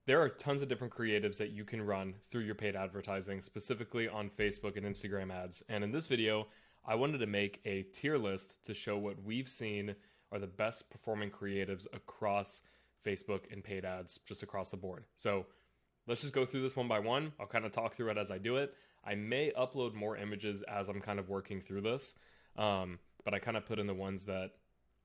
there are tons of different creatives that you can run through your paid advertising, specifically on Facebook and Instagram ads. And in this video, I wanted to make a tier list to show what we've seen are the best performing creatives across Facebook and paid ads, just across the board. So let's just go through this one by one. I'll kind of talk through it as I do it. I may upload more images as I'm kind of working through this, but I kind of put in the ones that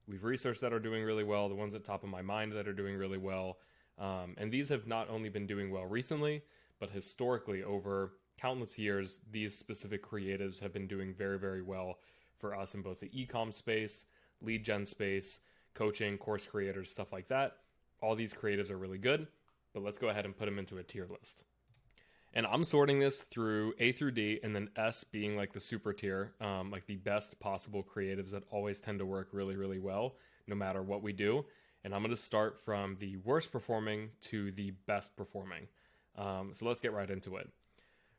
we've researched that are doing really well, the ones at top of my mind that are doing really well. And these have not only been doing well recently, but historically over countless years, these specific creatives have been doing very, very well for us in both the e-com space, lead gen space, coaching, course creators, stuff like that. All these creatives are really good, but let's go ahead and put them into a tier list. And I'm sorting this through A through D, and then S being like the super tier, like the best possible creatives that always tend to work really, really well, no matter what we do. And I'm going to start from the worst performing to the best performing. So let's get right into it.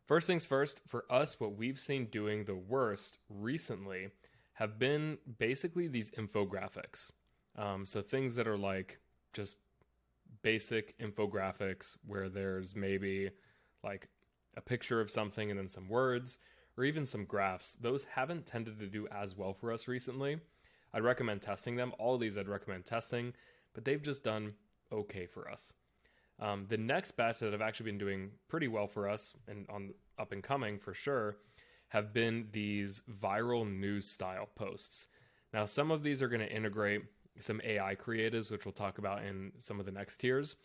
First things first, for us, what we've seen doing the worst recently have been basically these infographics. So things that are like just basic infographics where there's maybe like a picture of something and then some words or even some graphs. Those haven't tended to do as well for us recently. I'd recommend testing them. All of these I'd recommend testing, but they've just done okay for us. The next batch that have actually been doing pretty well for us and on up and coming for sure have been these viral news style posts. Now, some of these are going to integrate some AI creatives, which we'll talk about in some of the next tiers.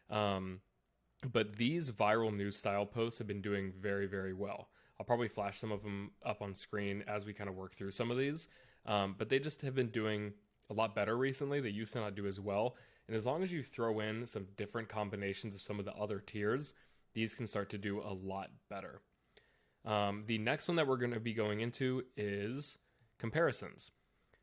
But these viral news style posts have been doing very, very well. I'll probably flash some of them up on screen as we kind of work through some of these. But they just have been doing a lot better recently. They used to not do as well. And as long as you throw in some different combinations of some of the other tiers, these can start to do a lot better. The next one that we're going to be going into is comparisons.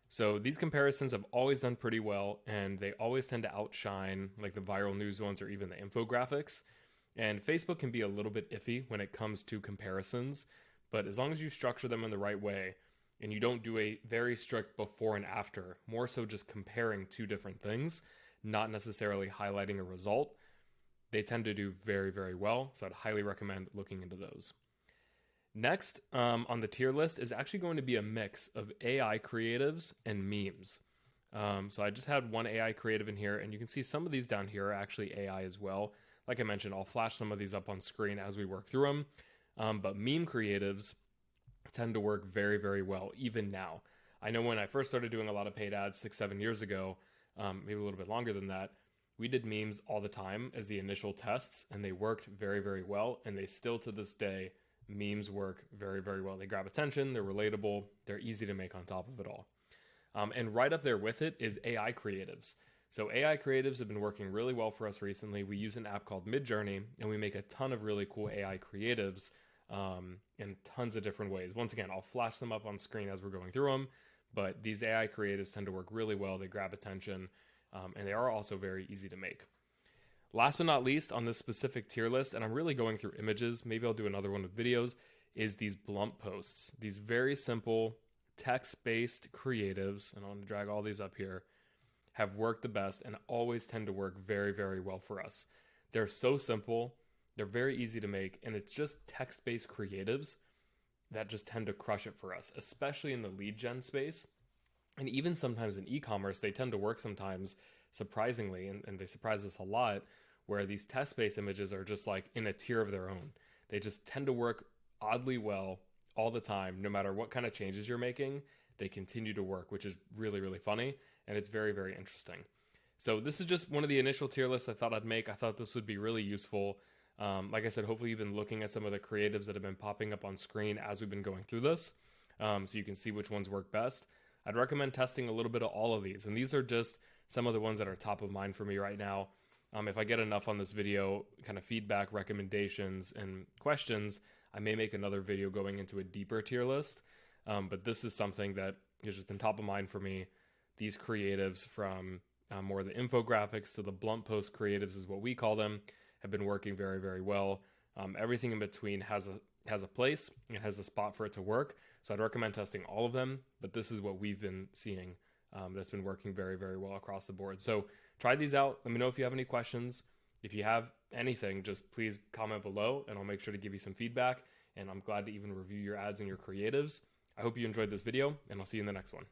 So these comparisons have always done pretty well, and they always tend to outshine like the viral news ones or even the infographics. And Facebook can be a little bit iffy when it comes to comparisons, but as long as you structure them in the right way and you don't do a very strict before and after, more so just comparing two different things, not necessarily highlighting a result, they tend to do very, very well. So I'd highly recommend looking into those. Next on the tier list is actually going to be a mix of AI creatives and memes. So I just had one AI creative in here, and you can see some of these down here are actually AI as well. Like I mentioned, I'll flash some of these up on screen as we work through them. But meme creatives tend to work very, very well, even now. I know when I first started doing a lot of paid ads 6-7 years ago, maybe a little bit longer than that, we did memes all the time as the initial tests, and they worked very, very well. And they still to this day, memes work very, very well. They grab attention, they're relatable, they're easy to make on top of it all. And right up there with it is AI creatives. So AI creatives have been working really well for us recently. We use an app called Midjourney, and we make a ton of really cool AI creatives in tons of different ways. Once again, I'll flash them up on screen as we're going through them, but these AI creatives tend to work really well. They grab attention, and they are also very easy to make. Last but not least on this specific tier list, and I'm really going through images, maybe I'll do another one with videos, is these Blump posts. These very simple text-based creatives, and I'm going to drag all these up here, have worked the best and always tend to work very, very well for us. They're so simple, they're very easy to make, and it's just text-based creatives that just tend to crush it for us, especially in the lead gen space. And even sometimes in e-commerce, they tend to work sometimes surprisingly, and they surprise us a lot, where these test-based images are just like in a tier of their own. They just tend to work oddly well all the time, no matter what kind of changes you're making, they continue to work, which is really, really funny, and it's very, very interesting. So this is just one of the initial tier lists I thought I'd make. I thought this would be really useful. Like I said, hopefully you've been looking at some of the creatives that have been popping up on screen as we've been going through this, so you can see which ones work best. I'd recommend testing a little bit of all of these, and these are just some of the ones that are top of mind for me right now. If I get enough on this video, kind of feedback, recommendations, and questions, I may make another video going into a deeper tier list. But this is something that has just been top of mind for me. These creatives from more of the infographics to the blunt post creatives is what we call them, have been working very, very well. Everything in between has a place and has a spot for it to work. So I'd recommend testing all of them, but this is what we've been seeing that's been working very, very well across the board. So try these out. Let me know if you have any questions. If you have anything, just please comment below and I'll make sure to give you some feedback. And I'm glad to even review your ads and your creatives. I hope you enjoyed this video, and I'll see you in the next one.